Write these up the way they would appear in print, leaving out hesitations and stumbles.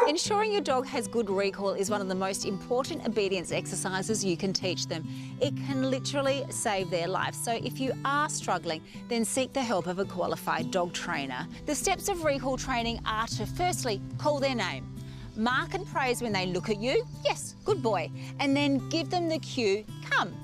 Ensuring your dog has good recall is one of the most important obedience exercises you can teach them. It can literally save their life. So if you are struggling, then seek the help of a qualified dog trainer. The steps of recall training are to firstly call their name. Mark and praise when they look at you, yes, good boy, and then give them the cue, come.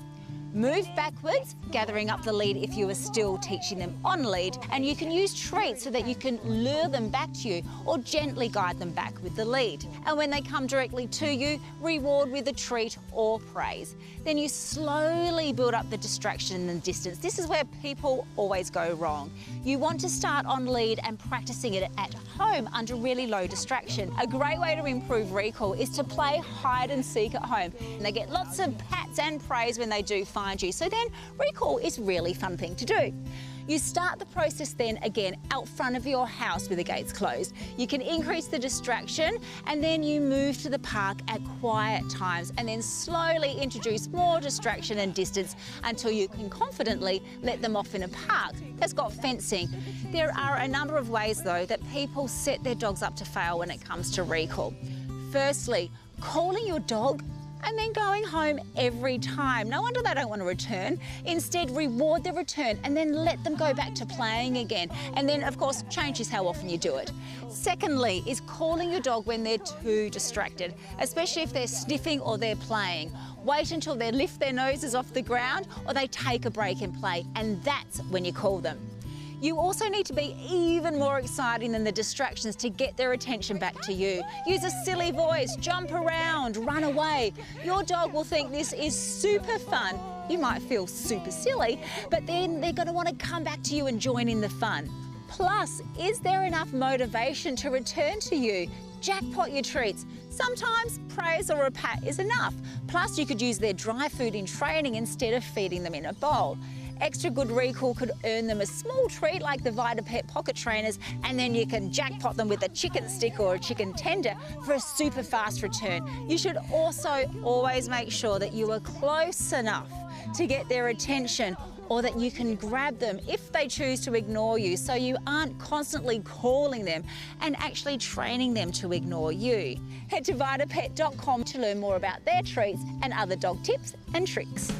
Move backwards, gathering up the lead if you are still teaching them on lead, and you can use treats so that you can lure them back to you or gently guide them back with the lead. And when they come directly to you, reward with a treat or praise. Then you slowly build up the distraction and distance. This is where people always go wrong. You want to start on lead and practicing it at home under really low distraction. A great way to improve recall is to play hide and seek at home. And they get lots of pats and praise when they do find you. So then recall is a really fun thing to do. You start the process then again out front of your house with the gates closed. You can increase the distraction and then you move to the park at quiet times and then slowly introduce more distraction and distance until you can confidently let them off in a park that's got fencing. There are a number of ways though that people set their dogs up to fail when it comes to recall. Firstly, calling your dog and then going home every time. No wonder they don't want to return. Instead, reward the return and then let them go back to playing again. And then, of course, change is how often you do it. Secondly, is calling your dog when they're too distracted, especially if they're sniffing or they're playing. Wait until they lift their noses off the ground or they take a break and play, and that's when you call them. You also need to be even more exciting than the distractions to get their attention back to you. Use a silly voice, jump around, run away. Your dog will think this is super fun. You might feel super silly, but then they're going to want to come back to you and join in the fun. Plus, is there enough motivation to return to you? Jackpot your treats. Sometimes praise or a pat is enough. Plus, you could use their dry food in training instead of feeding them in a bowl. Extra good recall could earn them a small treat like the VitaPet pocket trainers, and then you can jackpot them with a chicken stick or a chicken tender for a super fast return. You should also always make sure that you are close enough to get their attention or that you can grab them if they choose to ignore you, so you aren't constantly calling them and actually training them to ignore you. Head to vitapet.com to learn more about their treats and other dog tips and tricks.